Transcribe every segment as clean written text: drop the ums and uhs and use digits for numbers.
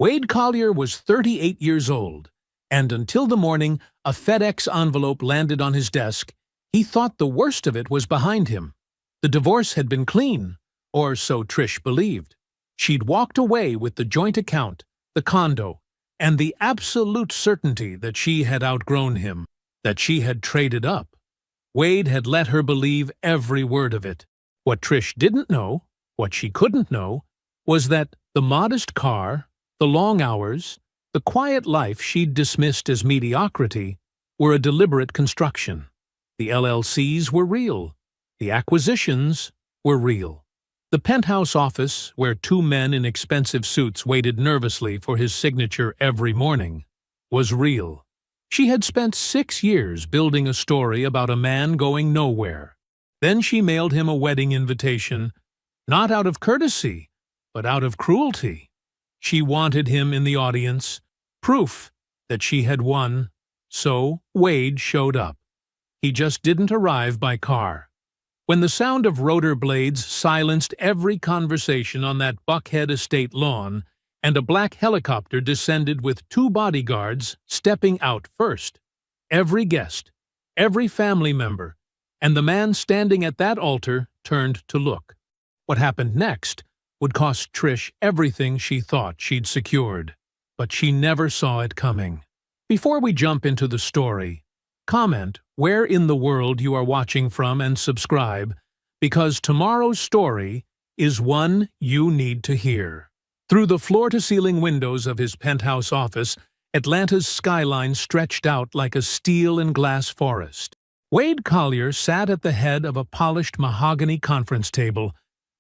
Wade Collier was 38 years old, and until the morning a FedEx envelope landed on his desk, he thought the worst of it was behind him. The divorce had been clean, or so Trish believed. She'd walked away with the joint account, the condo, and the absolute certainty that she had outgrown him, that she had traded up. Wade had let her believe every word of it. What Trish didn't know, what she couldn't know, was that the modest car, the long hours, the quiet life she'd dismissed as mediocrity were a deliberate construction. The LLCs were real. The acquisitions were real. The penthouse office, where two men in expensive suits waited nervously for his signature every morning, was real. She had spent 6 years building a story about a man going nowhere. Then she mailed him a wedding invitation, not out of courtesy, but out of cruelty. She wanted him in the audience, proof that she had won. So Wade showed up. He just didn't arrive by car. When the sound of rotor blades silenced every conversation on that Buckhead estate lawn, and a black helicopter descended with 2 bodyguards stepping out first, every guest, every family member, and the man standing at that altar turned to look. What happened next would cost Trish everything she thought she'd secured, but she never saw it coming. Before we jump into the story, comment where in the world you are watching from and subscribe, because tomorrow's story is one you need to hear. Through the floor-to-ceiling windows of his penthouse office, Atlanta's skyline stretched out like a steel and glass forest. Wade Collier sat at the head of a polished mahogany conference table,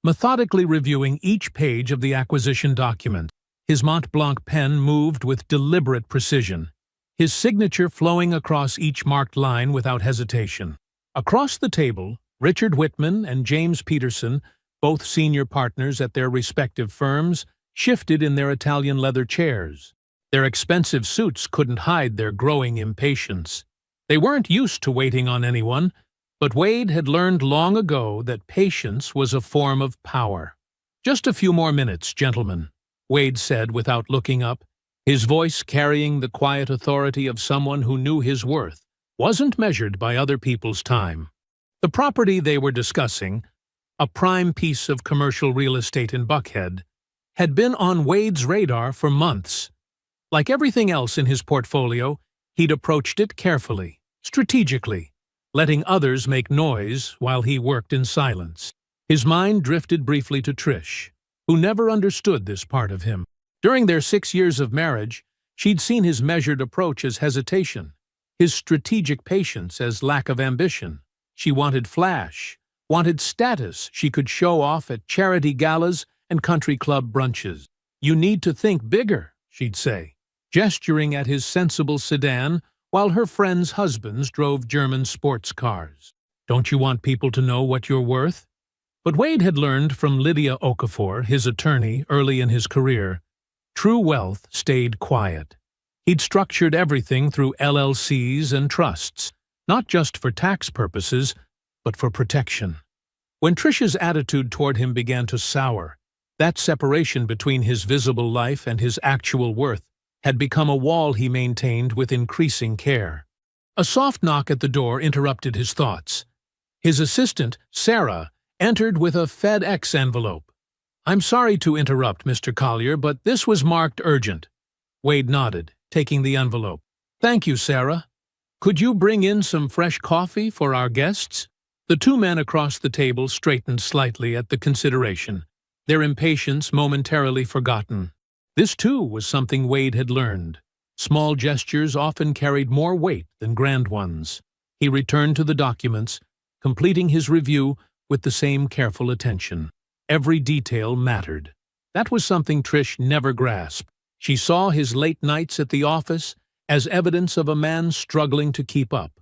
methodically reviewing each page of the acquisition document. His Mont Blanc pen moved with deliberate precision, his signature flowing across each marked line without hesitation. Across the table, Richard Whitman and James Peterson, both senior partners at their respective firms, shifted in their Italian leather chairs. Their expensive suits couldn't hide their growing impatience. They weren't used to waiting on anyone, but Wade had learned long ago that patience was a form of power. "Just a few more minutes, gentlemen," Wade said without looking up, his voice carrying the quiet authority of someone who knew his worth wasn't measured by other people's time. The property they were discussing, a prime piece of commercial real estate in Buckhead, had been on Wade's radar for months. Like everything else in his portfolio, he'd approached it carefully, strategically, letting others make noise while he worked in silence. His mind drifted briefly to Trish, who never understood this part of him. During their 6 years of marriage, she'd seen his measured approach as hesitation, his strategic patience as lack of ambition. She wanted flash, wanted status she could show off at charity galas and country club brunches. "You need to think bigger," she'd say, gesturing at his sensible sedan while her friends' husbands drove German sports cars. "Don't you want people to know what you're worth?" But Wade had learned from Lydia Okafor, his attorney, early in his career, true wealth stayed quiet. He'd structured everything through LLCs and trusts, not just for tax purposes, but for protection. When Trish's attitude toward him began to sour, that separation between his visible life and his actual worth had become a wall he maintained with increasing care. A soft knock at the door interrupted his thoughts. His assistant, Sarah, entered with a FedEx envelope. "I'm sorry to interrupt, Mr. Collier, but this was marked urgent." Wade nodded, taking the envelope. "Thank you, Sarah. Could you bring in some fresh coffee for our guests?" The 2 men across the table straightened slightly at the consideration, their impatience momentarily forgotten. This, too, was something Wade had learned. Small gestures often carried more weight than grand ones. He returned to the documents, completing his review with the same careful attention. Every detail mattered. That was something Trish never grasped. She saw his late nights at the office as evidence of a man struggling to keep up.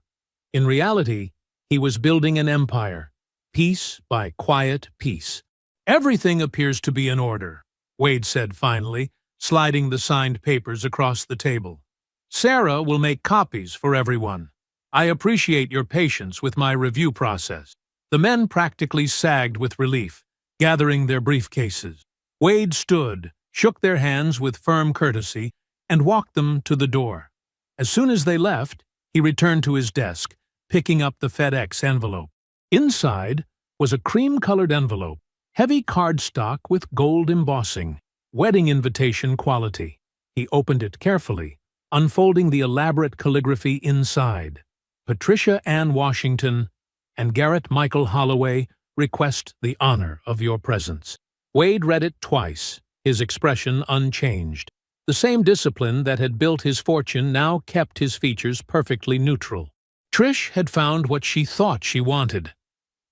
In reality, he was building an empire, piece by quiet piece. "Everything appears to be in order," Wade said finally, sliding the signed papers across the table. "Sarah will make copies for everyone. I appreciate your patience with my review process." The men practically sagged with relief, gathering their briefcases. Wade stood, shook their hands with firm courtesy, and walked them to the door. As soon as they left, he returned to his desk, picking up the FedEx envelope. Inside was a cream-colored envelope, heavy cardstock with gold embossing, wedding invitation quality. He opened it carefully, unfolding the elaborate calligraphy inside. Patricia Ann Washington and Garrett Michael Holloway request the honor of your presence. Wade read it twice, his expression unchanged. The same discipline that had built his fortune now kept his features perfectly neutral. Trish had found what she thought she wanted.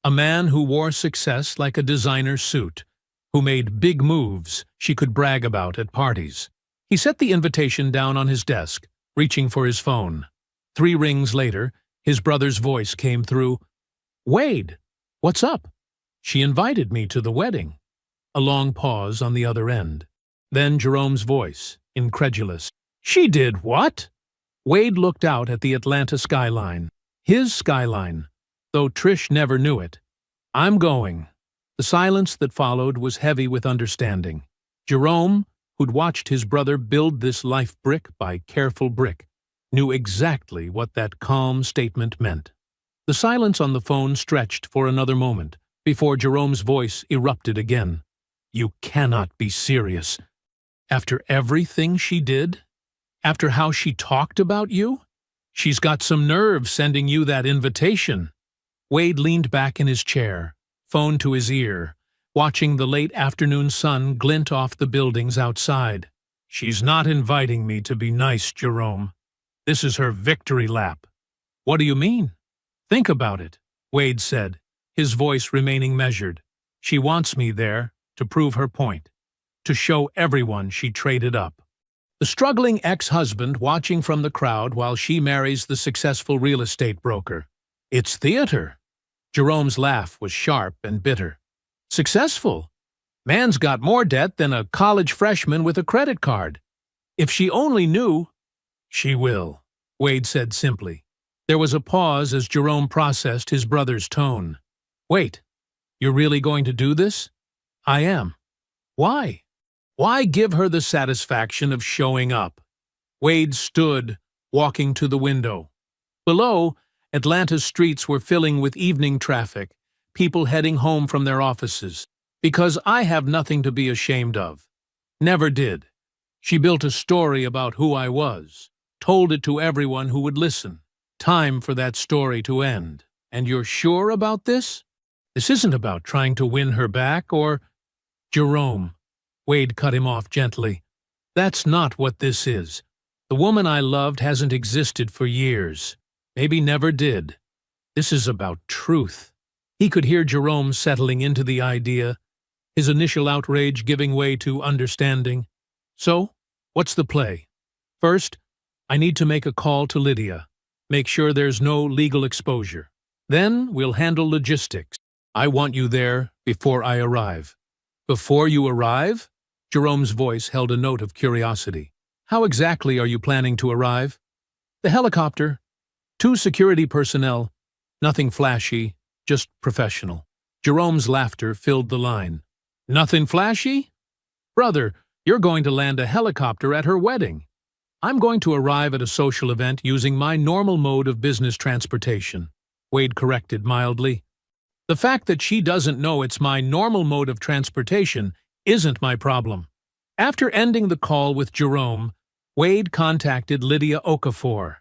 A man who wore success like a designer suit, who made big moves she could brag about at parties. He set the invitation down on his desk, reaching for his phone. 3 rings later, his brother's voice came through. "Wade, what's up? She invited me to the wedding." A long pause on the other end. Then Jerome's voice, incredulous. "She did what?" Wade looked out at the Atlanta skyline. His skyline, though Trish never knew it. "I'm going." The silence that followed was heavy with understanding. Jerome, who'd watched his brother build this life brick by careful brick, knew exactly what that calm statement meant. The silence on the phone stretched for another moment before Jerome's voice erupted again. "You cannot be serious. After everything she did? After how she talked about you? She's got some nerve sending you that invitation." Wade leaned back in his chair, phone to his ear, watching the late afternoon sun glint off the buildings outside. "She's not inviting me to be nice, Jerome. This is her victory lap." "What do you mean?" "Think about it," Wade said, his voice remaining measured. "She wants me there to prove her point, to show everyone she traded up." The struggling ex-husband watching from the crowd while she marries the successful real estate broker. "It's theater." Jerome's laugh was sharp and bitter. "Successful? Man's got more debt than a college freshman with a credit card. If she only knew—" "She will," Wade said simply. There was a pause as Jerome processed his brother's tone. "Wait, you're really going to do this?" "I am." "Why? Why give her the satisfaction of showing up?" Wade stood, walking to the window. Below, Atlanta's streets were filling with evening traffic, people heading home from their offices. "Because I have nothing to be ashamed of. Never did. She built a story about who I was, told it to everyone who would listen. Time for that story to end. And you're sure about this? This isn't about trying to win her back or—" "Jerome," Wade cut him off gently. "That's not what this is. The woman I loved hasn't existed for years. Maybe never did. This is about truth." He could hear Jerome settling into the idea, his initial outrage giving way to understanding. "So, what's the play? First, I need to make a call to Lydia. Make sure there's no legal exposure. Then we'll handle logistics. I want you there before I arrive." "Before you arrive?" Jerome's voice held a note of curiosity. "How exactly are you planning to arrive?" "The helicopter. 2 security personnel. Nothing flashy, just professional." Jerome's laughter filled the line. "Nothing flashy? Brother, you're going to land a helicopter at her wedding. I'm going to arrive at a social event using my normal mode of business transportation," Wade corrected mildly. "The fact that she doesn't know it's my normal mode of transportation isn't my problem." After ending the call with Jerome, Wade contacted Lydia Okafor.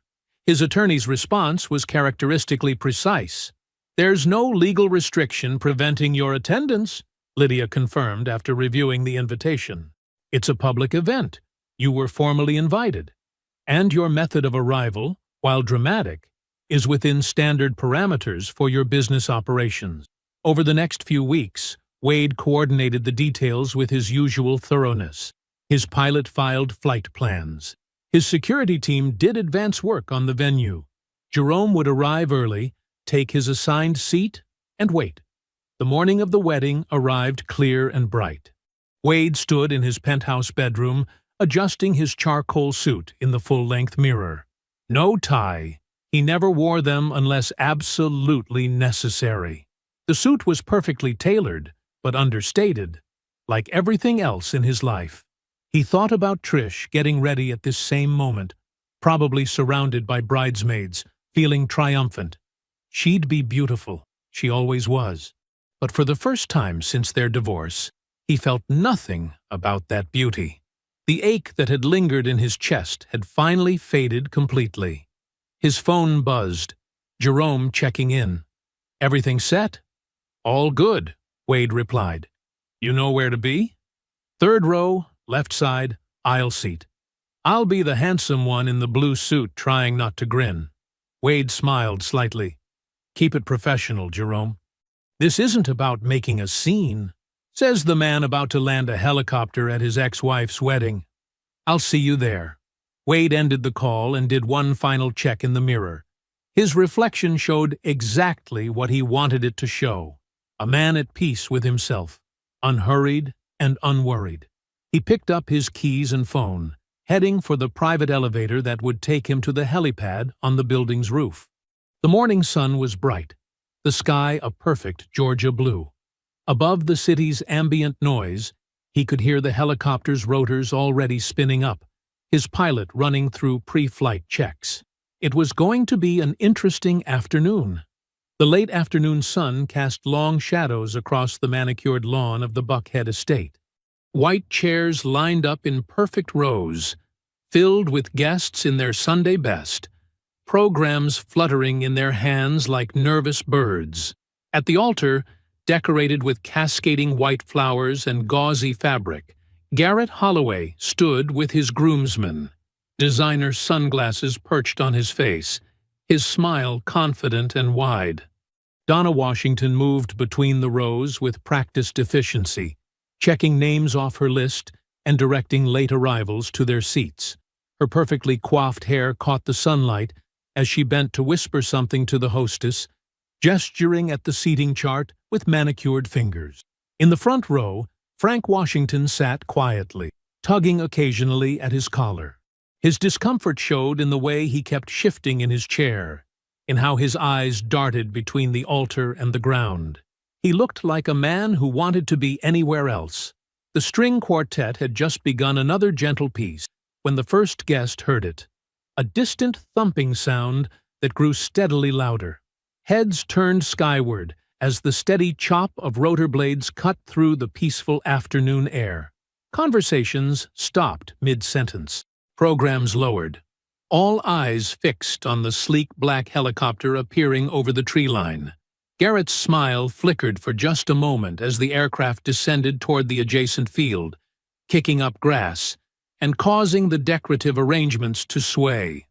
His attorney's response was characteristically precise. "There's no legal restriction preventing your attendance," Lydia confirmed after reviewing the invitation. "It's a public event. You were formally invited. And your method of arrival, while dramatic, is within standard parameters for your business operations." Over the next few weeks, Wade coordinated the details with his usual thoroughness. His pilot filed flight plans. His security team did advance work on the venue. Jerome would arrive early, take his assigned seat, and wait. The morning of the wedding arrived clear and bright. Wade stood in his penthouse bedroom, adjusting his charcoal suit in the full-length mirror. No tie. He never wore them unless absolutely necessary. The suit was perfectly tailored, but understated, like everything else in his life. He thought about Trish getting ready at this same moment, probably surrounded by bridesmaids, feeling triumphant. She'd be beautiful. She always was. But for the first time since their divorce, he felt nothing about that beauty. The ache that had lingered in his chest had finally faded completely. His phone buzzed. Jerome checking in. "Everything set?" "All good," Wade replied. "You know where to be?" "Third row, left side, aisle seat." "I'll be the handsome one in the blue suit trying not to grin." Wade smiled slightly. "Keep it professional, Jerome. This isn't about making a scene," says the man about to land a helicopter at his ex-wife's wedding. "I'll see you there." Wade ended the call and did one final check in the mirror. His reflection showed exactly what he wanted it to show. A man at peace with himself, unhurried and unworried. He picked up his keys and phone, heading for the private elevator that would take him to the helipad on the building's roof. The morning sun was bright, the sky a perfect Georgia blue. Above the city's ambient noise, he could hear the helicopter's rotors already spinning up, his pilot running through pre-flight checks. It was going to be an interesting afternoon. The late afternoon sun cast long shadows across the manicured lawn of the Buckhead estate. White chairs lined up in perfect rows, filled with guests in their Sunday best, programs fluttering in their hands like nervous birds. At the altar, decorated with cascading white flowers and gauzy fabric, Garrett Holloway stood with his groomsmen, designer sunglasses perched on his face, his smile confident and wide. Donna Washington moved between the rows with practiced efficiency, checking names off her list and directing late arrivals to their seats. Her perfectly coiffed hair caught the sunlight as she bent to whisper something to the hostess, gesturing at the seating chart with manicured fingers. In the front row, Frank Washington sat quietly, tugging occasionally at his collar. His discomfort showed in the way he kept shifting in his chair, in how his eyes darted between the altar and the ground. He looked like a man who wanted to be anywhere else. The string quartet had just begun another gentle piece when the first guest heard it, a distant thumping sound that grew steadily louder. Heads turned skyward as the steady chop of rotor blades cut through the peaceful afternoon air. Conversations stopped mid-sentence. Programs lowered. All eyes fixed on the sleek black helicopter appearing over the tree line. Garrett's smile flickered for just a moment as the aircraft descended toward the adjacent field, kicking up grass and causing the decorative arrangements to sway.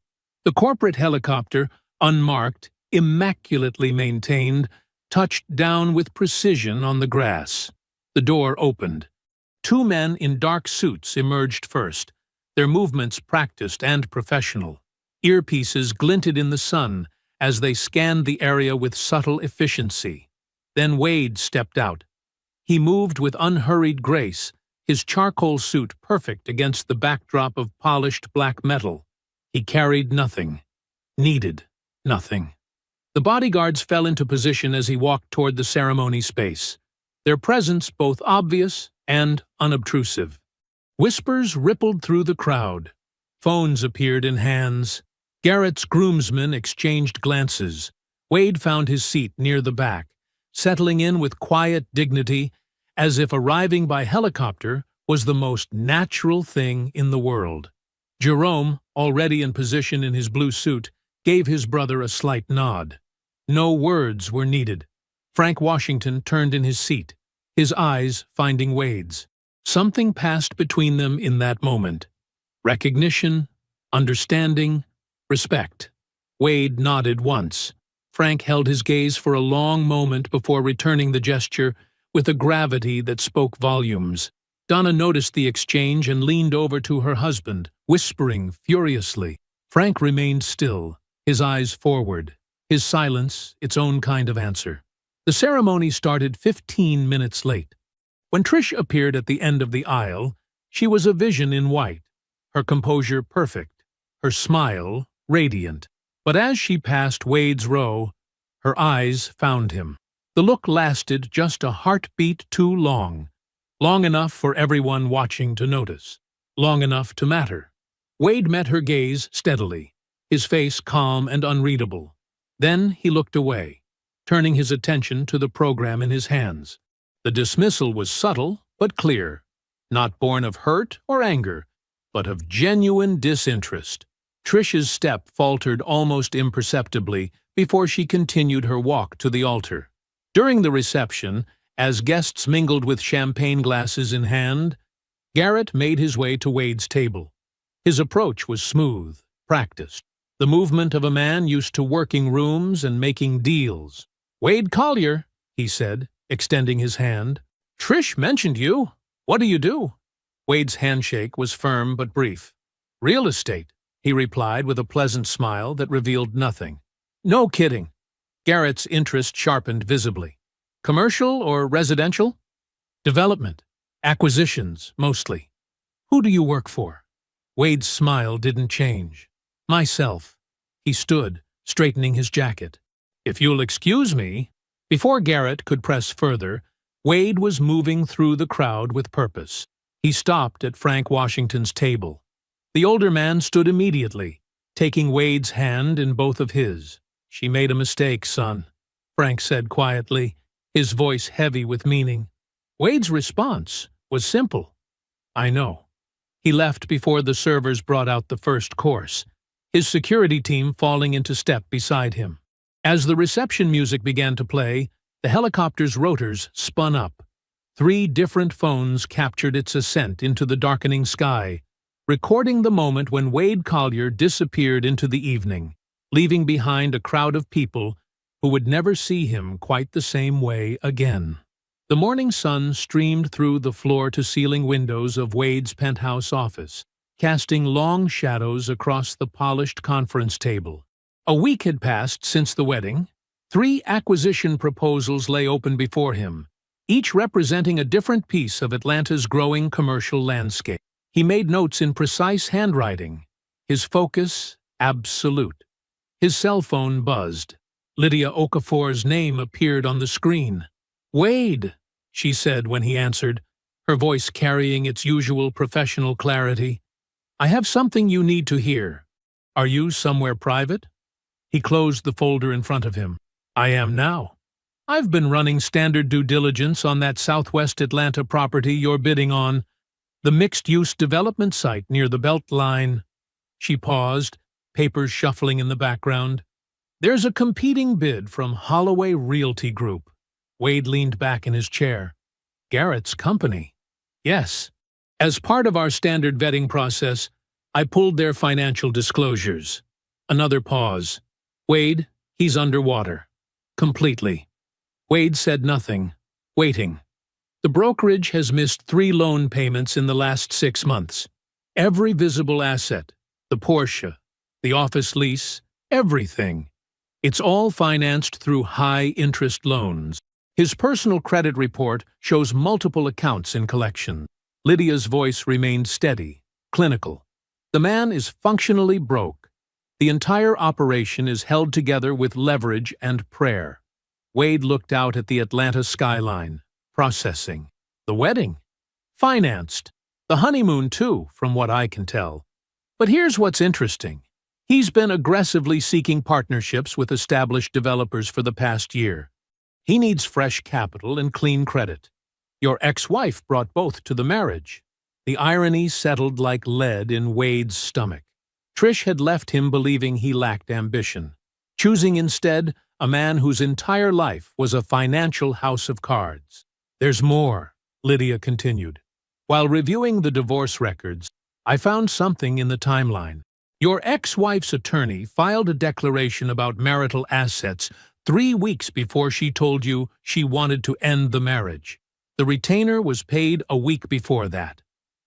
The corporate helicopter, unmarked, immaculately maintained, touched down with precision on the grass. The door opened. Two men in dark suits emerged first, their movements practiced and professional. Earpieces glinted in the sun as they scanned the area with subtle efficiency. Then Wade stepped out. He moved with unhurried grace, his charcoal suit perfect against the backdrop of polished black metal. He carried nothing, needed nothing. The bodyguards fell into position as he walked toward the ceremony space, their presence both obvious and unobtrusive. Whispers rippled through the crowd. Phones appeared in hands. Garrett's groomsmen exchanged glances. Wade found his seat near the back, settling in with quiet dignity, as if arriving by helicopter was the most natural thing in the world. Jerome, already in position in his blue suit, gave his brother a slight nod. No words were needed. Frank Washington turned in his seat, his eyes finding Wade's. Something passed between them in that moment. Recognition, understanding, respect. Wade nodded once. Frank held his gaze for a long moment before returning the gesture with a gravity that spoke volumes. Donna noticed the exchange and leaned over to her husband, whispering furiously. Frank remained still, his eyes forward, his silence its own kind of answer. The ceremony started 15 minutes late. When Trish appeared at the end of the aisle, she was a vision in white, her composure perfect, her smile radiant. But as she passed Wade's row, her eyes found him. The look lasted just a heartbeat too long, long enough for everyone watching to notice. long enough to matter. Wade met her gaze steadily, his face calm and unreadable. Then he looked away, turning his attention to the program in his hands. The dismissal was subtle but clear, not born of hurt or anger, but of genuine disinterest. Trish's step faltered almost imperceptibly before she continued her walk to the altar. During the reception, as guests mingled with champagne glasses in hand, Garrett made his way to Wade's table. His approach was smooth, practiced, the movement of a man used to working rooms and making deals. "Wade Collier," he said, extending his hand. "Trish mentioned you. What do you do?" Wade's handshake was firm but brief. "Real estate," he replied with a pleasant smile that revealed nothing. "No kidding." Garrett's interest sharpened visibly. "Commercial or residential?" "Development. Acquisitions, mostly." "Who do you work for?" Wade's smile didn't change. "Myself." He stood, straightening his jacket. "If you'll excuse me." Before Garrett could press further, Wade was moving through the crowd with purpose. He stopped at Frank Washington's table. The older man stood immediately, taking Wade's hand in both of his. "She made a mistake, son," Frank said quietly, his voice heavy with meaning. Wade's response was simple. "I know." He left before the servers brought out the first course, his security team falling into step beside him. As the reception music began to play, the helicopter's rotors spun up. 3 different phones captured its ascent into the darkening sky, recording the moment when Wade Collier disappeared into the evening, leaving behind a crowd of people who would never see him quite the same way again. The morning sun streamed through the floor-to-ceiling windows of Wade's penthouse office, casting long shadows across the polished conference table. A week had passed since the wedding. 3 acquisition proposals lay open before him, each representing a different piece of Atlanta's growing commercial landscape. He made notes in precise handwriting, his focus absolute. His cell phone buzzed. Lydia Okafor's name appeared on the screen. "Wade," she said when he answered, her voice carrying its usual professional clarity. "I have something you need to hear. Are you somewhere private?" He closed the folder in front of him. "I am now. I've been running standard due diligence on that Southwest Atlanta property you're bidding on, the mixed-use development site near the Beltline." She paused, papers shuffling in the background. "There's a competing bid from Holloway Realty Group." Wade leaned back in his chair. "Garrett's company?" "Yes. As part of our standard vetting process, I pulled their financial disclosures." Another pause. "Wade, he's underwater. Completely." Wade said nothing, waiting. "The brokerage has missed 3 loan payments in the last 6 months. Every visible asset, the Porsche, the office lease, everything. It's all financed through high-interest loans. His personal credit report shows multiple accounts in collection." Lydia's voice remained steady, clinical. "The man is functionally broke. The entire operation is held together with leverage and prayer." Wade looked out at the Atlanta skyline, processing. "The wedding? Financed. The honeymoon, too, from what I can tell. But here's what's interesting. He's been aggressively seeking partnerships with established developers for the past year. He needs fresh capital and clean credit. Your ex-wife brought both to the marriage." The irony settled like lead in Wade's stomach. Trish had left him believing he lacked ambition, choosing instead a man whose entire life was a financial house of cards. "There's more," Lydia continued. "While reviewing the divorce records, I found something in the timeline. Your ex-wife's attorney filed a declaration about marital assets 3 weeks before she told you she wanted to end the marriage. The retainer was paid a week before that."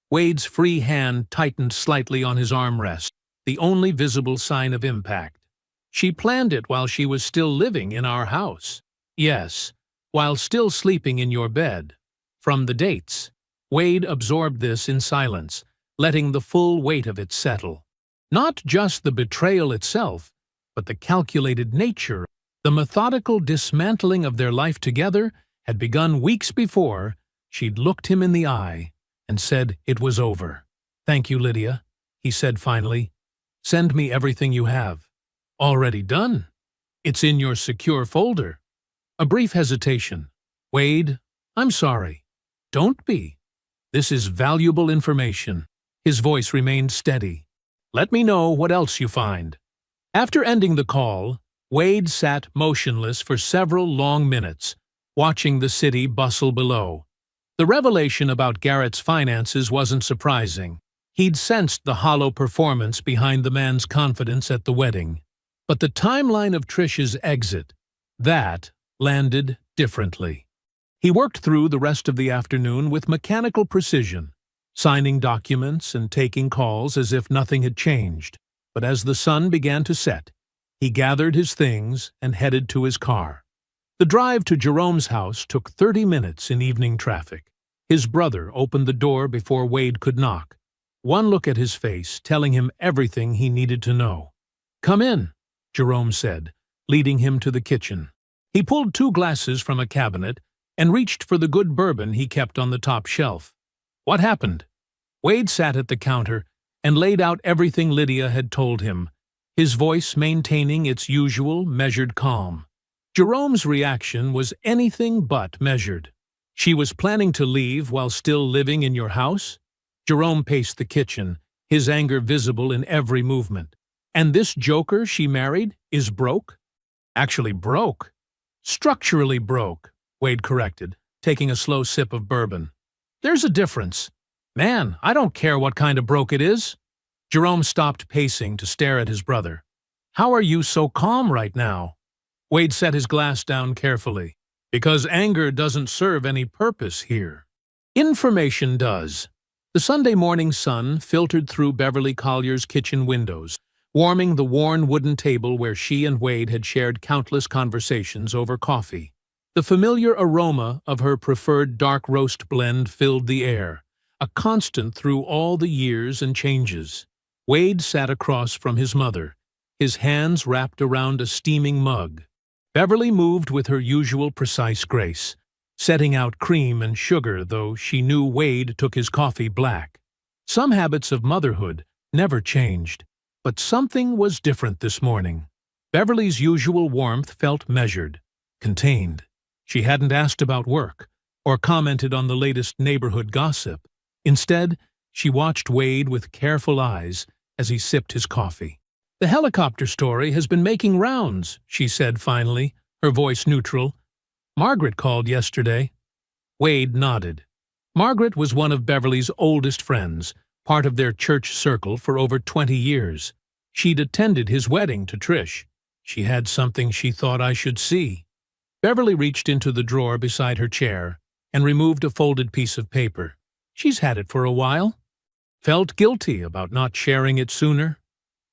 Wade's free hand tightened slightly on his armrest, the only visible sign of impact. "She planned it while she was still living in our house." "Yes, while still sleeping in your bed." From the dates, Wade absorbed this in silence, letting the full weight of it settle. Not just the betrayal itself, but the calculated nature. The methodical dismantling of their life together had begun weeks before she'd looked him in the eye and said it was over. "Thank you, Lydia," he said finally. "Send me everything you have." "Already done. It's in your secure folder." A brief hesitation. "Wade, I'm sorry." "Don't be. This is valuable information." His voice remained steady. "Let me know what else you find." After ending the call, Wade sat motionless for several long minutes, watching the city bustle below. The revelation about Garrett's finances wasn't surprising. He'd sensed the hollow performance behind the man's confidence at the wedding. But the timeline of Trish's exit, that landed differently. He worked through the rest of the afternoon with mechanical precision, signing documents and taking calls as if nothing had changed. But as the sun began to set, he gathered his things and headed to his car. The drive to Jerome's house took 30 minutes in evening traffic. His brother opened the door before Wade could knock, one look at his face telling him everything he needed to know. "Come in," Jerome said, leading him to the kitchen. He pulled 2 glasses from a cabinet and reached for the good bourbon he kept on the top shelf. "What happened?" Wade sat at the counter and laid out everything Lydia had told him, his voice maintaining its usual measured calm. Jerome's reaction was anything but measured. "She was planning to leave while still living in your house?" Jerome paced the kitchen, his anger visible in every movement. "And this joker she married is broke?" "Actually broke. Structurally broke," Wade corrected, taking a slow sip of bourbon. "There's a difference. Man, I don't care what kind of broke it is." Jerome stopped pacing to stare at his brother. "How are you so calm right now?" Wade set his glass down carefully. "Because anger doesn't serve any purpose here. Information does." The Sunday morning sun filtered through Beverly Collier's kitchen windows, warming the worn wooden table where she and Wade had shared countless conversations over coffee. The familiar aroma of her preferred dark roast blend filled the air, a constant through all the years and changes. Wade sat across from his mother, his hands wrapped around a steaming mug. Beverly moved with her usual precise grace, setting out cream and sugar, though she knew Wade took his coffee black. Some habits of motherhood never changed, but something was different this morning. Beverly's usual warmth felt measured, contained. She hadn't asked about work or commented on the latest neighborhood gossip. Instead, she watched Wade with careful eyes as he sipped his coffee. "The helicopter story has been making rounds," she said finally, her voice neutral. "Margaret called yesterday." Wade nodded. Margaret was one of Beverly's oldest friends, part of their church circle for over 20 years. She'd attended his wedding to Trish. "She had something she thought I should see." Beverly reached into the drawer beside her chair and removed a folded piece of paper. "She's had it for a while. Felt guilty about not sharing it sooner."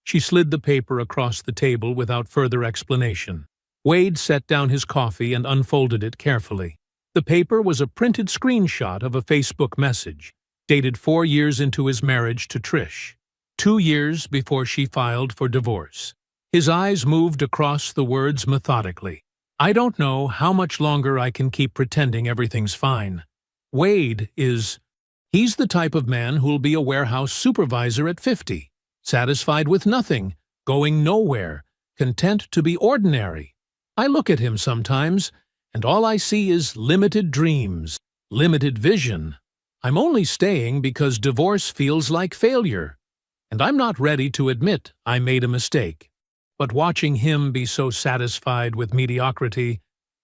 She slid the paper across the table without further explanation. Wade set down his coffee and unfolded it carefully. The paper was a printed screenshot of a Facebook message, dated 4 years into his marriage to Trish, 2 years before she filed for divorce. His eyes moved across the words methodically. "I don't know how much longer I can keep pretending everything's fine. Wade is... He's the type of man who'll be a warehouse supervisor at 50, satisfied with nothing, going nowhere, content to be ordinary. I look at him sometimes, and all I see is limited dreams, limited vision. I'm only staying because divorce feels like failure, and I'm not ready to admit I made a mistake. But watching him be so satisfied with mediocrity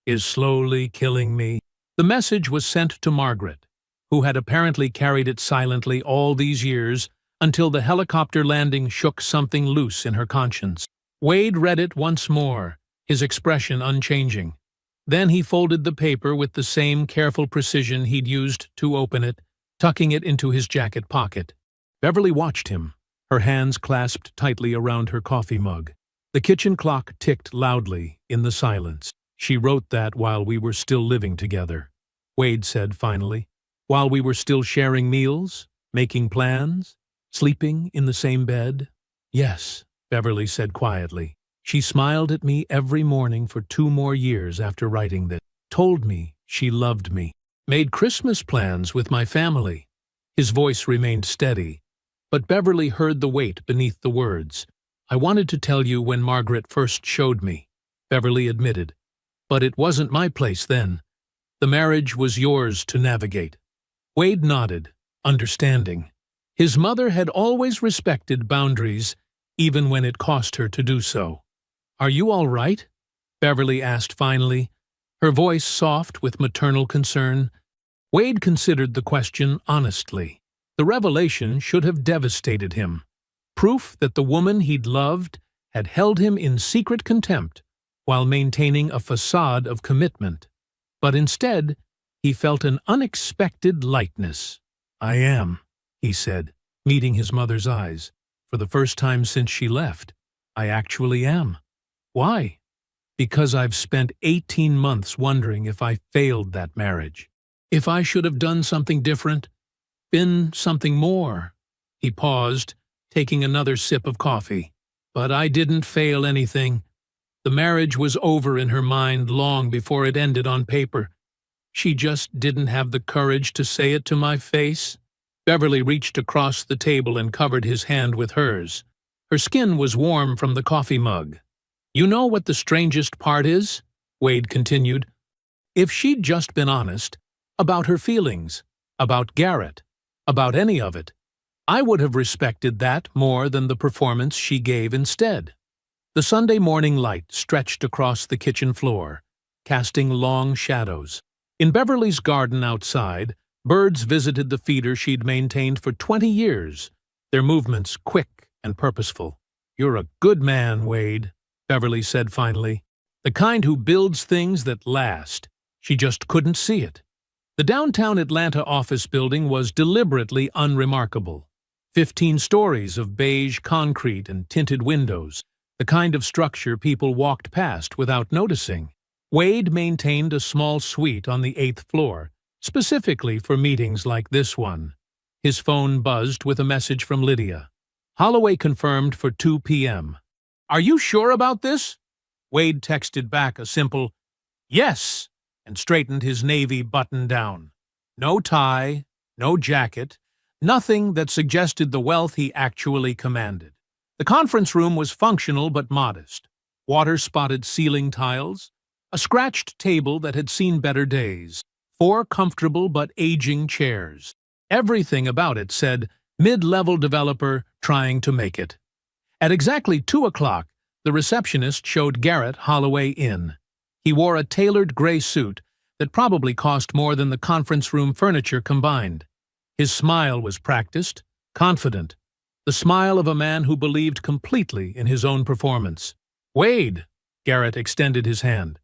is slowly killing me." The message was sent to Margaret, who had apparently carried it silently all these years until the helicopter landing shook something loose in her conscience. Wade read it once more, his expression unchanging. Then he folded the paper with the same careful precision he'd used to open it, tucking it into his jacket pocket. Beverly watched him, her hands clasped tightly around her coffee mug. The kitchen clock ticked loudly in the silence. "She wrote that while we were still living together," Wade said finally. "While we were still sharing meals, making plans, sleeping in the same bed." "Yes," Beverly said quietly. "She smiled at me every morning for 2 more years after writing this. Told me she loved me. Made Christmas plans with my family." His voice remained steady. But Beverly heard the weight beneath the words. "I wanted to tell you when Margaret first showed me," Beverly admitted. "But it wasn't my place then. The marriage was yours to navigate." Wade nodded, understanding. His mother had always respected boundaries, even when it cost her to do so. "Are you all right?" Beverly asked finally, her voice soft with maternal concern. Wade considered the question honestly. The revelation should have devastated him. Proof that the woman he'd loved had held him in secret contempt while maintaining a facade of commitment. But instead, he felt an unexpected lightness. "I am," he said, meeting his mother's eyes. "For the first time since she left, I actually am." "Why?" "Because I've spent 18 months wondering if I failed that marriage. If I should have done something different, been something more." He paused, taking another sip of coffee. "But I didn't fail anything. The marriage was over in her mind long before it ended on paper. She just didn't have the courage to say it to my face." Beverly reached across the table and covered his hand with hers. Her skin was warm from the coffee mug. "You know what the strangest part is?" Wade continued. "If she'd just been honest about her feelings, about Garrett, about any of it, I would have respected that more than the performance she gave instead." The Sunday morning light stretched across the kitchen floor, casting long shadows. In Beverly's garden outside, birds visited the feeder she'd maintained for 20 years, their movements quick and purposeful. "You're a good man, Wade," Beverly said finally. "The kind who builds things that last." She just couldn't see it. The downtown Atlanta office building was deliberately unremarkable. 15 stories of beige concrete and tinted windows, the kind of structure people walked past without noticing. Wade maintained a small suite on the 8th floor, specifically for meetings like this one. His phone buzzed with a message from Lydia. "Holloway confirmed for 2 p.m. "Are you sure about this?" Wade texted back a simple, "Yes," and straightened his navy button down. No tie, no jacket, nothing that suggested the wealth he actually commanded. The conference room was functional but modest. Water-spotted ceiling tiles, a scratched table that had seen better days, 4 comfortable but aging chairs. Everything about it said, mid-level developer trying to make it. At exactly 2 o'clock, the receptionist showed Garrett Holloway in. He wore a tailored gray suit that probably cost more than the conference room furniture combined. His smile was practiced, confident, the smile of a man who believed completely in his own performance. "Wade," Garrett extended his hand.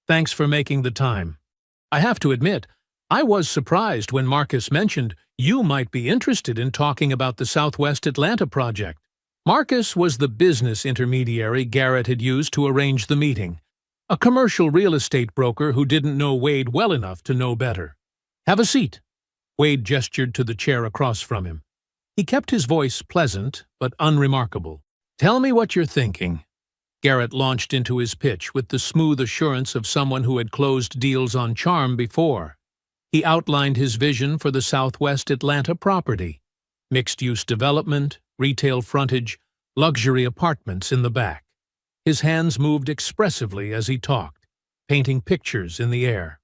"Thanks for making the time. I have to admit, I was surprised when Marcus mentioned you might be interested in talking about the Southwest Atlanta project." Marcus was the business intermediary Garrett had used to arrange the meeting, a commercial real estate broker who didn't know Wade well enough to know better. "Have a seat." Wade gestured to the chair across from him. He kept his voice pleasant but unremarkable. "Tell me what you're thinking." Garrett launched into his pitch with the smooth assurance of someone who had closed deals on charm before. He outlined his vision for the Southwest Atlanta property: mixed-use development, retail frontage, luxury apartments in the back. His hands moved expressively as he talked, painting pictures in the air.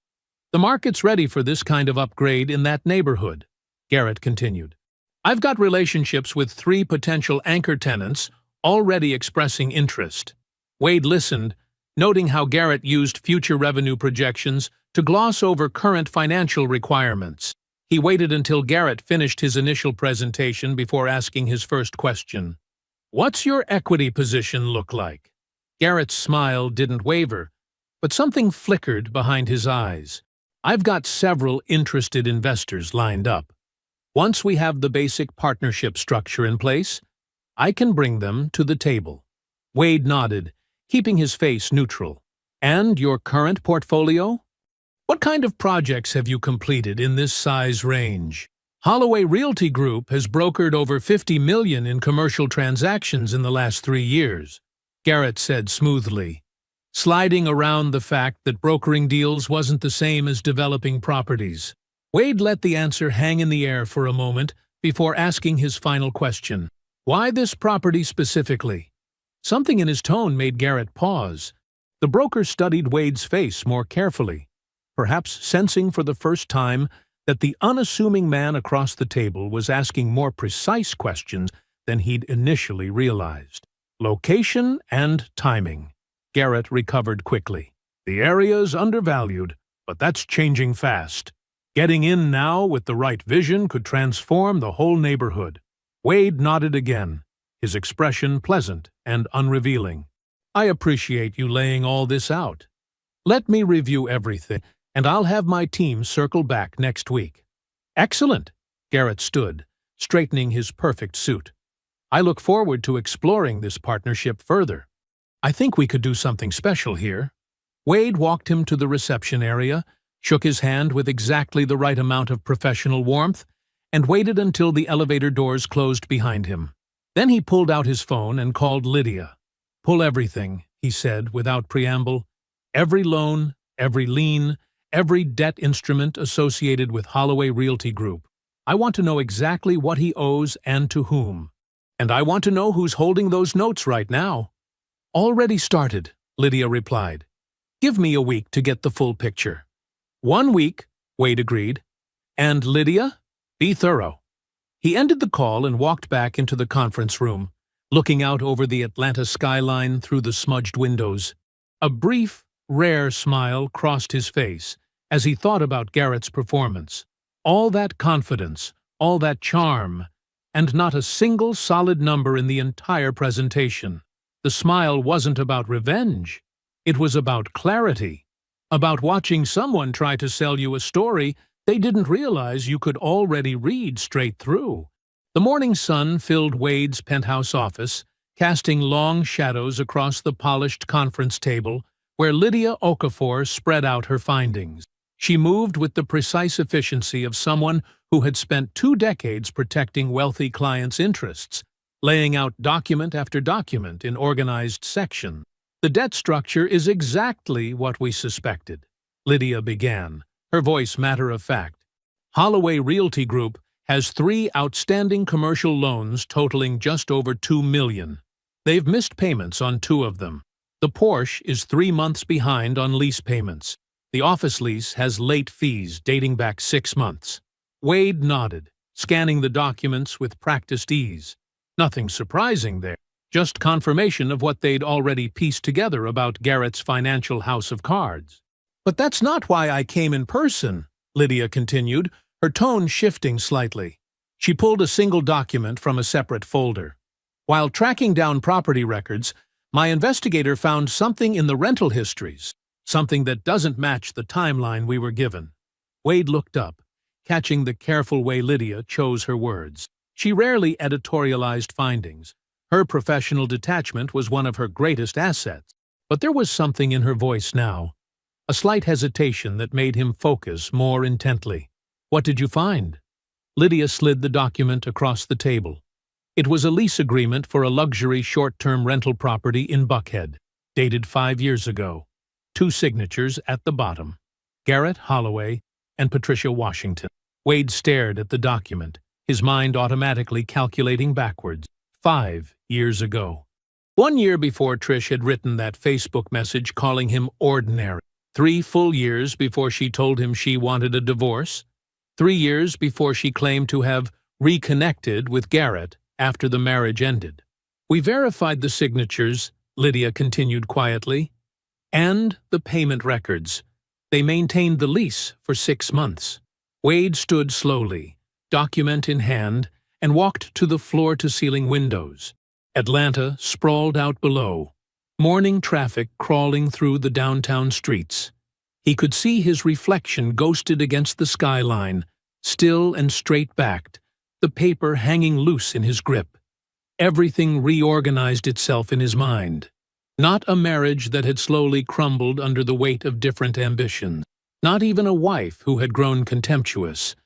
"The market's ready for this kind of upgrade in that neighborhood," Garrett continued. "I've got relationships with 3 potential anchor tenants already expressing interest." Wade listened, noting how Garrett used future revenue projections to gloss over current financial requirements. He waited until Garrett finished his initial presentation before asking his first question. "What's your equity position look like?" Garrett's smile didn't waver, but something flickered behind his eyes. "I've got several interested investors lined up. Once we have the basic partnership structure in place, I can bring them to the table." Wade nodded, keeping his face neutral. "And your current portfolio? What kind of projects have you completed in this size range?" "Holloway Realty Group has brokered over $50 million in commercial transactions in the last 3 years, Garrett said smoothly, sliding around the fact that brokering deals wasn't the same as developing properties. Wade let the answer hang in the air for a moment, before asking his final question. Why this property specifically? Something in his tone made Garrett pause. The broker studied Wade's face more carefully, perhaps sensing for the first time that the unassuming man across the table was asking more precise questions than he'd initially realized. Location and timing. Garrett recovered quickly. The area's undervalued, but that's changing fast. Getting in now with the right vision could transform the whole neighborhood. Wade nodded again, his expression pleasant and unrevealing. I appreciate you laying all this out. Let me review everything, and I'll have my team circle back next week. Excellent. Garrett stood, straightening his perfect suit. I look forward to exploring this partnership further. I think we could do something special here. Wade walked him to the reception area, shook his hand with exactly the right amount of professional warmth, and waited until the elevator doors closed behind him. Then he pulled out his phone and called Lydia. Pull everything, he said without preamble. Every loan, every lien, every debt instrument associated with Holloway Realty Group. I want to know exactly what he owes and to whom. And I want to know who's holding those notes right now. Already started, Lydia replied. Give me a week to get the full picture. 1 week, Wade agreed. And Lydia, be thorough. He ended the call and walked back into the conference room, looking out over the Atlanta skyline through the smudged windows. A brief, rare smile crossed his face as he thought about Garrett's performance. All that confidence, all that charm, and not a single solid number in the entire presentation. The smile wasn't about revenge. It was about clarity, about watching someone try to sell you a story they didn't realize you could already read straight through. The morning sun filled Wade's penthouse office, casting long shadows across the polished conference table where Lydia Okafor spread out her findings. She moved with the precise efficiency of someone who had spent 2 decades protecting wealthy clients' interests, laying out document after document in organized sections. The debt structure is exactly what we suspected, Lydia began, her voice matter-of-fact. Holloway Realty Group has 3 outstanding commercial loans totaling just over $2 million. They've missed payments on 2 of them. The Porsche is 3 months behind on lease payments. The office lease has late fees dating back 6 months. Wade nodded, scanning the documents with practiced ease. Nothing surprising there, just confirmation of what they'd already pieced together about Garrett's financial house of cards. But that's not why I came in person, Lydia continued, her tone shifting slightly. She pulled a single document from a separate folder. While tracking down property records, my investigator found something in the rental histories, something that doesn't match the timeline we were given. Wade looked up, catching the careful way Lydia chose her words. She rarely editorialized findings. Her professional detachment was one of her greatest assets. But there was something in her voice now, a slight hesitation that made him focus more intently. What did you find? Lydia slid the document across the table. It was a lease agreement for a luxury short-term rental property in Buckhead, dated 5 years ago. 2 signatures at the bottom, Garrett Holloway and Patricia Washington. Wade stared at the document, his mind automatically calculating backwards. 5 years ago. 1 year before Trish had written that Facebook message calling him ordinary. 3 full years before she told him she wanted a divorce. 3 years before she claimed to have reconnected with Garrett after the marriage ended. We verified the signatures, Lydia continued quietly, and the payment records. They maintained the lease for 6 months. Wade stood slowly, document in hand, and walked to the floor-to-ceiling windows. Atlanta sprawled out below, morning traffic crawling through the downtown streets. He could see his reflection ghosted against the skyline, still and straight-backed, the paper hanging loose in his grip. Everything reorganized itself in his mind. Not a marriage that had slowly crumbled under the weight of different ambitions. Not even a wife who had grown contemptuous,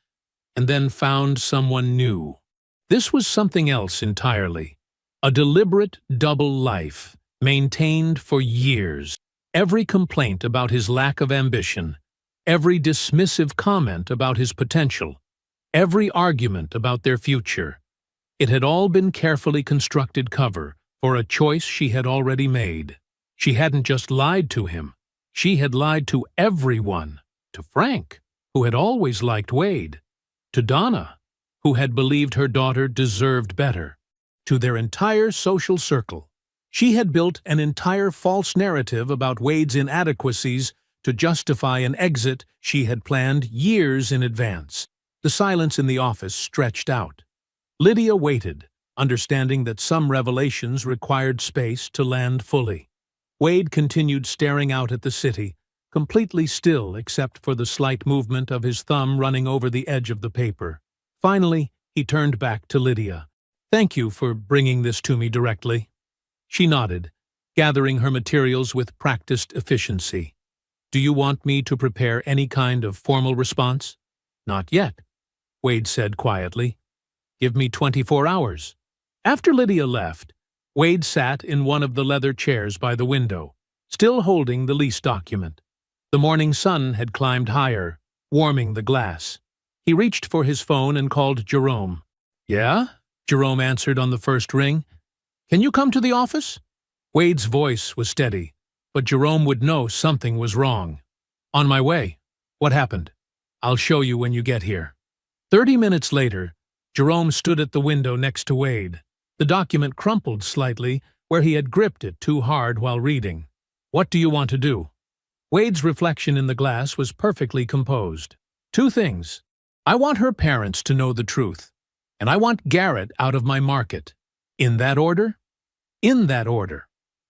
and then found someone new. This was something else entirely. A deliberate double life, maintained for years. Every complaint about his lack of ambition, every dismissive comment about his potential, every argument about their future. It had all been carefully constructed cover for a choice she had already made. She hadn't just lied to him. She had lied to everyone. To Frank, who had always liked Wade. To Donna, who had believed her daughter deserved better. To their entire social circle. She had built an entire false narrative about Wade's inadequacies to justify an exit she had planned years in advance. The silence in the office stretched out. Lydia waited, understanding that some revelations required space to land fully. Wade continued staring out at the city, completely still except for the slight movement of his thumb running over the edge of the paper. Finally, he turned back to Lydia. "Thank you for bringing this to me directly." She nodded, gathering her materials with practiced efficiency. "Do you want me to prepare any kind of formal response?" "Not yet," Wade said quietly. "Give me 24 hours. After Lydia left, Wade sat in one of the leather chairs by the window, still holding the lease document. The morning sun had climbed higher, warming the glass. He reached for his phone and called Jerome. "Yeah?" Jerome answered on the first ring. "Can you come to the office?" Wade's voice was steady, but Jerome would know something was wrong. "On my way. What happened? I'll show you when you get here." 30 minutes later, Jerome stood at the window next to Wade. The document crumpled slightly where he had gripped it too hard while reading. "What do you want to do?" Wade's reflection in the glass was perfectly composed. "Two things. I want her parents to know the truth, and I want Garrett out of my market. In that order?" "In that order."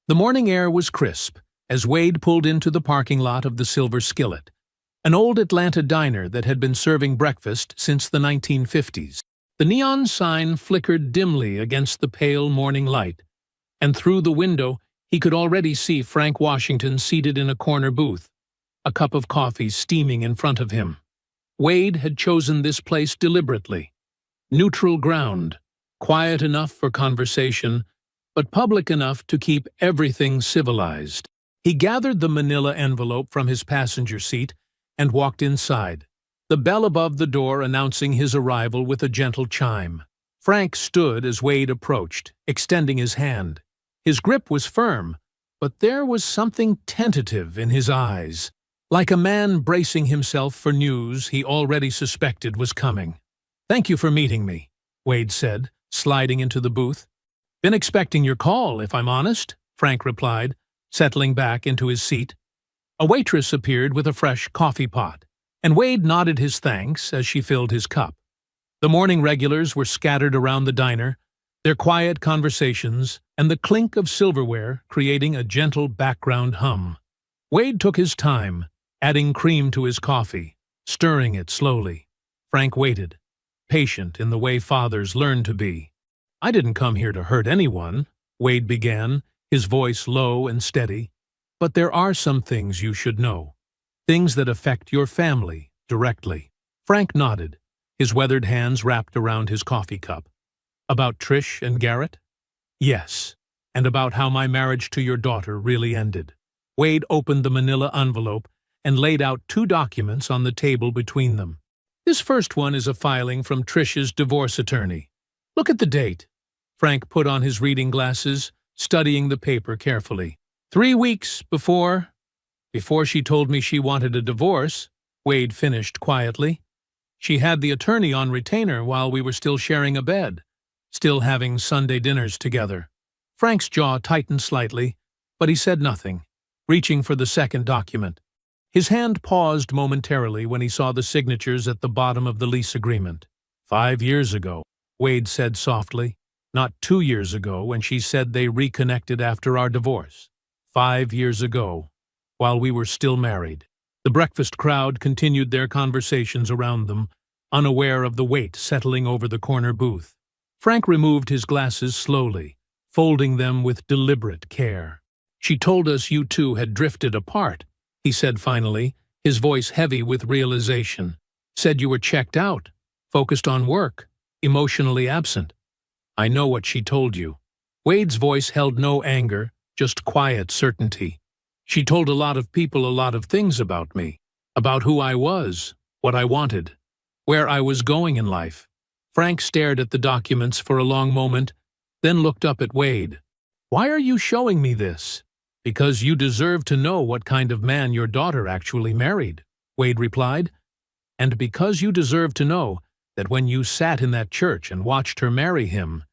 The morning air was crisp as Wade pulled into the parking lot of the Silver Skillet, an old Atlanta diner that had been serving breakfast since the 1950s. The neon sign flickered dimly against the pale morning light, and through the window he could already see Frank Washington seated in a corner booth, a cup of coffee steaming in front of him. Wade had chosen this place deliberately. Neutral ground, quiet enough for conversation, but public enough to keep everything civilized. He gathered the manila envelope from his passenger seat and walked inside, the bell above the door announcing his arrival with a gentle chime. Frank stood as Wade approached, extending his hand. His grip was firm, but there was something tentative in his eyes, like a man bracing himself for news he already suspected was coming. "Thank you for meeting me," Wade said, sliding into the booth. "Been expecting your call, if I'm honest," Frank replied, settling back into his seat. A waitress appeared with a fresh coffee pot, and Wade nodded his thanks as she filled his cup. The morning regulars were scattered around the diner, their quiet conversations and the clink of silverware creating a gentle background hum. Wade took his time, adding cream to his coffee, stirring it slowly. Frank waited, patient in the way fathers learn to be. "I didn't come here to hurt anyone," Wade began, his voice low and steady. "But there are some things you should know. Things that affect your family directly." Frank nodded, his weathered hands wrapped around his coffee cup. "About Trish and Garrett?" "Yes, and about how my marriage to your daughter really ended." Wade opened the manila envelope and laid out two documents on the table between them. "This first one is a filing from Trish's divorce attorney. Look at the date." Frank put on his reading glasses, studying the paper carefully. 3 weeks before she told me she wanted a divorce," Wade finished quietly. "She had the attorney on retainer while we were still sharing a bed, still having Sunday dinners together." Frank's jaw tightened slightly, but he said nothing, reaching for the second document. His hand paused momentarily when he saw the signatures at the bottom of the lease agreement. 5 years ago, Wade said softly. "Not 2 years ago when she said they reconnected after our divorce. 5 years ago, while we were still married." The breakfast crowd continued their conversations around them, unaware of the weight settling over the corner booth. Frank removed his glasses slowly, folding them with deliberate care. "She told us you two had drifted apart," he said finally, his voice heavy with realization. "Said you were checked out, focused on work, emotionally absent. I know what she told you." Wade's voice held no anger, just quiet certainty. "She told a lot of people a lot of things about me, about who I was, what I wanted. where I was going in life. Frank stared at the documents for a long moment, then looked up at Wade. Why are you showing me this? Because you deserve to know what kind of man your daughter actually married, Wade replied. And because you deserve to know that when you sat in that church and watched her marry him,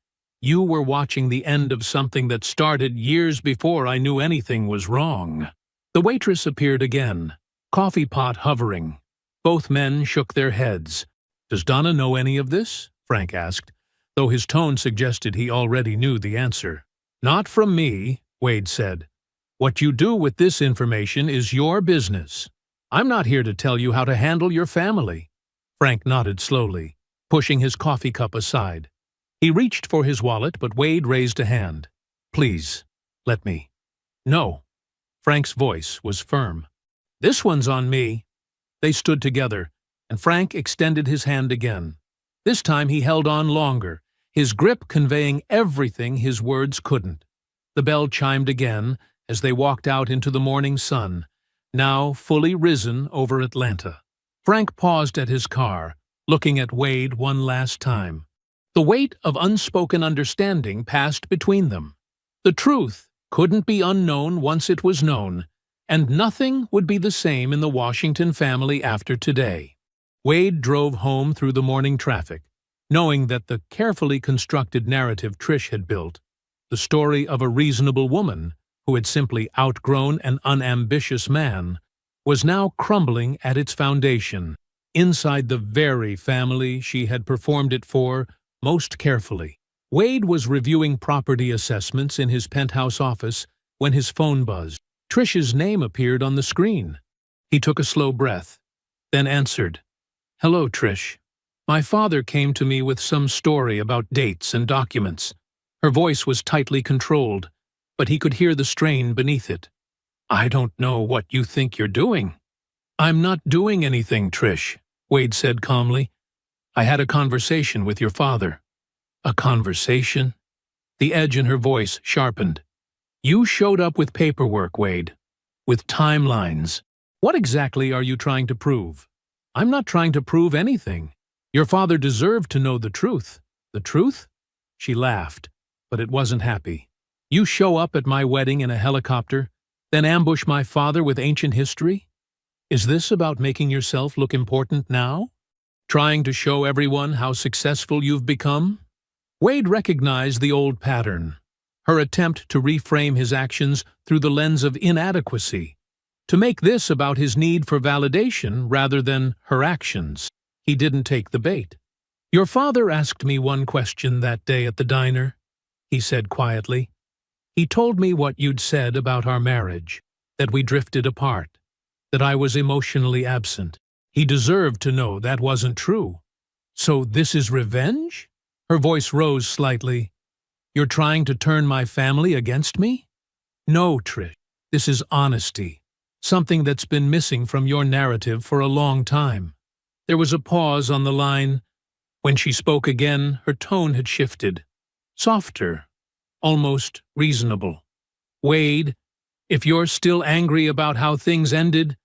you were watching the end of something that started years before I knew anything was wrong. The waitress appeared again, coffee pot hovering. Both men shook their heads. Does Donna know any of this? Frank asked, though his tone suggested he already knew the answer. Not from me, Wade said. What you do with this information is your business. I'm not here to tell you how to handle your family. Frank nodded slowly, pushing his coffee cup aside. He reached for his wallet, but Wade raised a hand. Please, let me. No. Frank's voice was firm. This one's on me. They stood together, and Frank extended his hand again. This time he held on longer, his grip conveying everything his words couldn't. The bell chimed again as they walked out into the morning sun, now fully risen over Atlanta. Frank paused at his car, looking at Wade one last time. The weight of unspoken understanding passed between them. The truth couldn't be unknown once it was known, and nothing would be the same in the Washington family after today. Wade drove home through the morning traffic, knowing that the carefully constructed narrative Trish had built, the story of a reasonable woman who had simply outgrown an unambitious man, was now crumbling at its foundation, inside the very family she had performed it for most carefully. Wade was reviewing property assessments in his penthouse office when his phone buzzed. Trish's name appeared on the screen. He took a slow breath, then answered. Hello, Trish. My father came to me with some story about dates and documents. Her voice was tightly controlled, but he could hear the strain beneath it. I don't know what you think you're doing. I'm not doing anything, Trish, Wade said calmly. I had a conversation with your father. A conversation? The edge in her voice sharpened. You showed up with paperwork, Wade. With timelines. What exactly are you trying to prove? I'm not trying to prove anything. Your father deserved to know the truth. The truth? She laughed, but it wasn't happy. You show up at my wedding in a helicopter, then ambush my father with ancient history? Is this about making yourself look important now? Trying to show everyone how successful you've become? Wade recognized the old pattern, her attempt to reframe his actions through the lens of inadequacy, to make this about his need for validation rather than her actions. He didn't take the bait. Your father asked me one question that day at the diner, he said quietly. He told me what you'd said about our marriage, that we drifted apart, that I was emotionally absent. He deserved to know that wasn't true. So this is revenge? Her voice rose slightly. You're trying to turn my family against me? No, Trish. This is honesty, something that's been missing from your narrative for a long time. There was a pause on the line. When she spoke again, her tone had shifted. Softer, almost reasonable. Wade, if you're still angry about how things ended,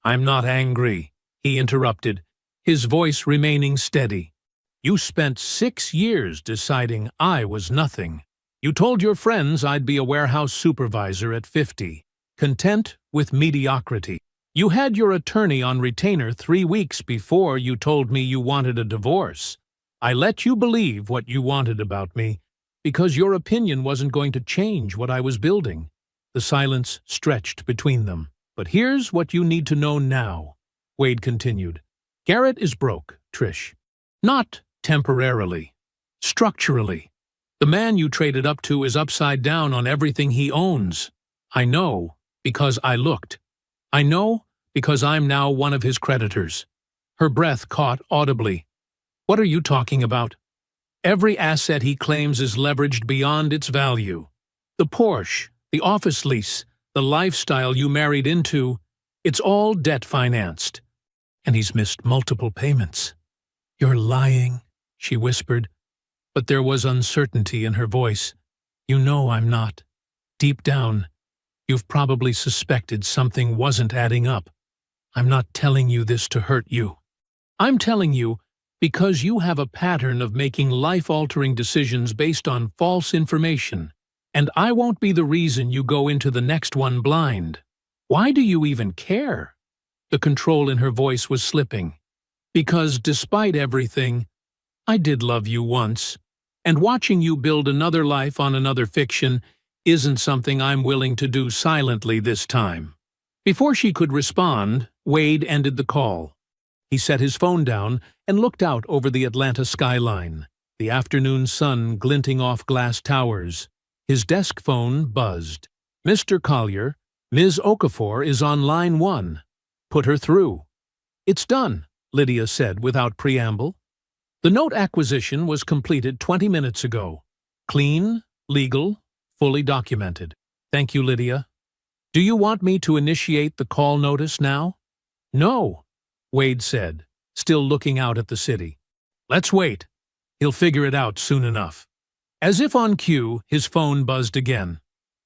I'm not angry, he interrupted, his voice remaining steady. You spent 6 years deciding I was nothing. You told your friends I'd be a warehouse supervisor at 50, content with mediocrity. You had your attorney on retainer 3 weeks before you told me you wanted a divorce. I let you believe what you wanted about me, because your opinion wasn't going to change what I was building. The silence stretched between them. But here's what you need to know now, Wade continued. Garrett is broke, Trish. Not temporarily. Structurally. The man you traded up to is upside down on everything he owns. I know, because I looked. I know, because I'm now one of his creditors. Her breath caught audibly. What are you talking about? Every asset he claims is leveraged beyond its value. The Porsche, the office lease, the lifestyle you married into, it's all debt-financed. And he's missed multiple payments. You're lying, she whispered, but there was uncertainty in her voice. You know I'm not. Deep down, you've probably suspected something wasn't adding up. I'm not telling you this to hurt you. I'm telling you Because you have a pattern of making life-altering decisions based on false information, and I won't be the reason you go into the next one blind. Why do you even care? The control in her voice was slipping. Because despite everything, I did love you once, and watching you build another life on another fiction isn't something I'm willing to do silently this time. Before she could respond, Wade ended the call. He set his phone down and looked out over the Atlanta skyline, the afternoon sun glinting off glass towers. His desk phone buzzed. "Mr. Collier, Ms. Okafor is on line 1. Put her through." "It's done," Lydia said without preamble. The note acquisition was completed 20 minutes ago. Clean, legal, fully documented. "Thank you, Lydia. Do you want me to initiate the call notice now?" "No," Wade said, still looking out at the city. "Let's wait. He'll figure it out soon enough." As if on cue, his phone buzzed again.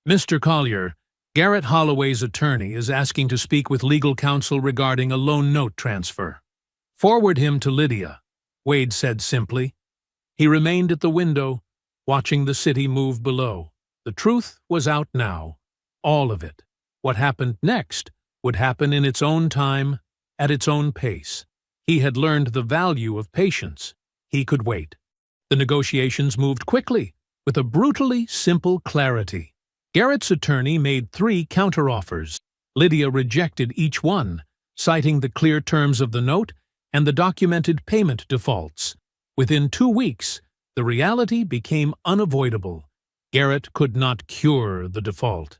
"Mr. Collier, Garrett Holloway's attorney is asking to speak with legal counsel regarding a loan note transfer." "Forward him to Lydia," Wade said simply. He remained at the window, watching the city move below. The truth was out now. All of it. What happened next would happen in its own time, at its own pace. He had learned the value of patience. He could wait. The negotiations moved quickly, with a brutally simple clarity. Garrett's attorney made 3 counteroffers. Lydia rejected each one, citing the clear terms of the note and the documented payment defaults. Within 2 weeks, the reality became unavoidable. Garrett could not cure the default.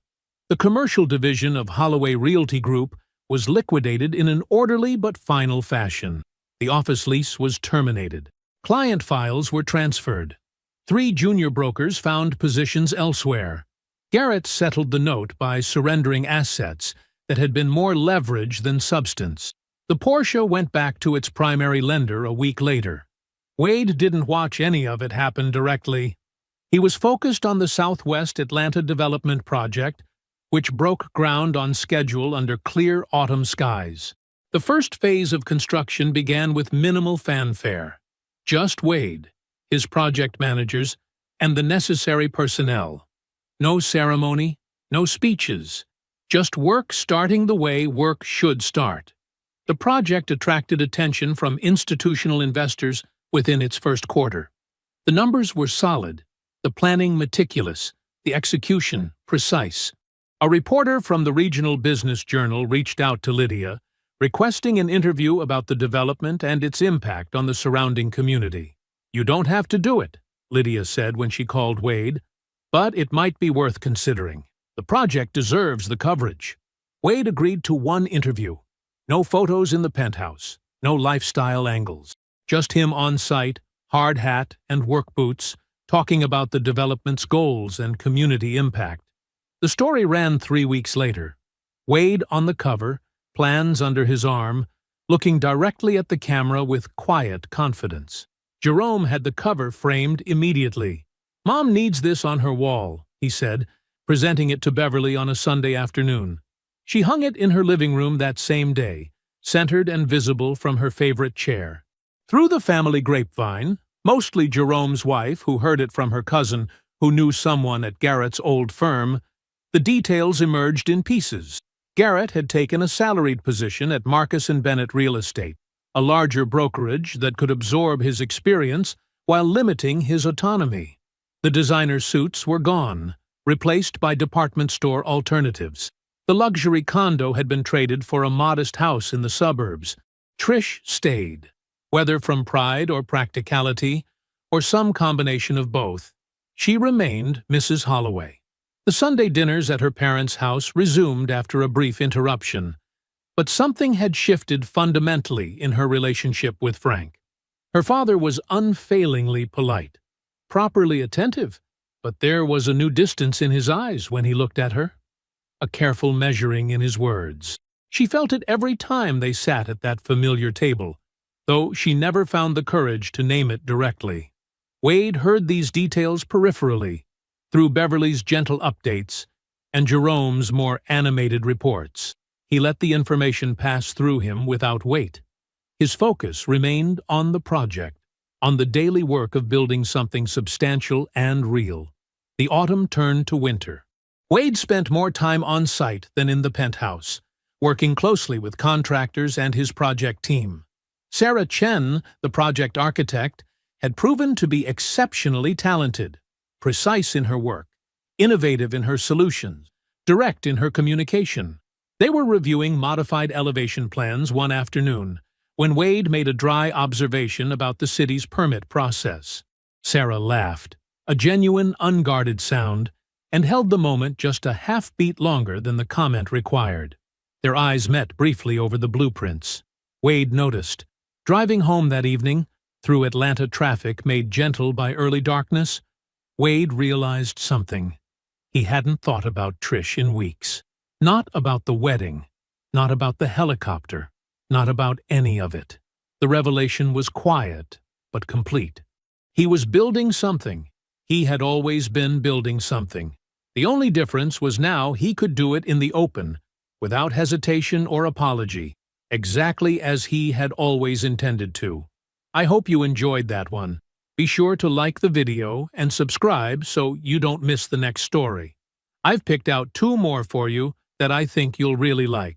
The commercial division of Holloway Realty Group was liquidated in an orderly but final fashion. The office lease was terminated. Client files were transferred. 3 junior brokers found positions elsewhere. Garrett settled the note by surrendering assets that had been more leverage than substance. The Porsche went back to its primary lender a week later. Wade didn't watch any of it happen directly. He was focused on the Southwest Atlanta Development Project, which broke ground on schedule under clear autumn skies. The first phase of construction began with minimal fanfare. Just Wade, his project managers, and the necessary personnel. No ceremony, no speeches, just work starting the way work should start. The project attracted attention from institutional investors within its first quarter. The numbers were solid, the planning meticulous, the execution precise. A reporter from the Regional Business Journal reached out to Lydia, requesting an interview about the development and its impact on the surrounding community. "You don't have to do it," Lydia said when she called Wade, "but it might be worth considering. The project deserves the coverage." Wade agreed to 1 interview. No photos in the penthouse, no lifestyle angles. Just him on site, hard hat and work boots, talking about the development's goals and community impact. The story ran 3 weeks later. Wade on the cover, plans under his arm, looking directly at the camera with quiet confidence. Jerome had the cover framed immediately. "Mom needs this on her wall," he said, presenting it to Beverly on a Sunday afternoon. She hung it in her living room that same day, centered and visible from her favorite chair. Through the family grapevine, mostly Jerome's wife, who heard it from her cousin, who knew someone at Garrett's old firm, the details emerged in pieces. Garrett had taken a salaried position at Marcus & Bennett Real Estate, a larger brokerage that could absorb his experience while limiting his autonomy. The designer suits were gone, replaced by department store alternatives. The luxury condo had been traded for a modest house in the suburbs. Trish stayed. Whether from pride or practicality, or some combination of both, she remained Mrs. Holloway. The Sunday dinners at her parents' house resumed after a brief interruption, but something had shifted fundamentally in her relationship with Frank. Her father was unfailingly polite, properly attentive, but there was a new distance in his eyes when he looked at her, a careful measuring in his words. She felt it every time they sat at that familiar table, though she never found the courage to name it directly. Wade heard these details peripherally, through Beverly's gentle updates and Jerome's more animated reports. He let the information pass through him without weight. His focus remained on the project, on the daily work of building something substantial and real. The autumn turned to winter. Wade spent more time on site than in the penthouse, working closely with contractors and his project team. Sarah Chen, the project architect, had proven to be exceptionally talented, precise in her work, innovative in her solutions, direct in her communication. They were reviewing modified elevation plans one afternoon, when Wade made a dry observation about the city's permit process. Sarah laughed, a genuine, unguarded sound, and held the moment just a half-beat longer than the comment required. Their eyes met briefly over the blueprints. Wade noticed, driving home that evening, through Atlanta traffic made gentle by early darkness, Wade realized something. He hadn't thought about Trish in weeks. Not about the wedding, not about the helicopter, not about any of it. The revelation was quiet, but complete. He was building something. He had always been building something. The only difference was now he could do it in the open, without hesitation or apology, exactly as he had always intended to. I hope you enjoyed that one. Be sure to like the video and subscribe so you don't miss the next story. I've picked out 2 more for you that I think you'll really like.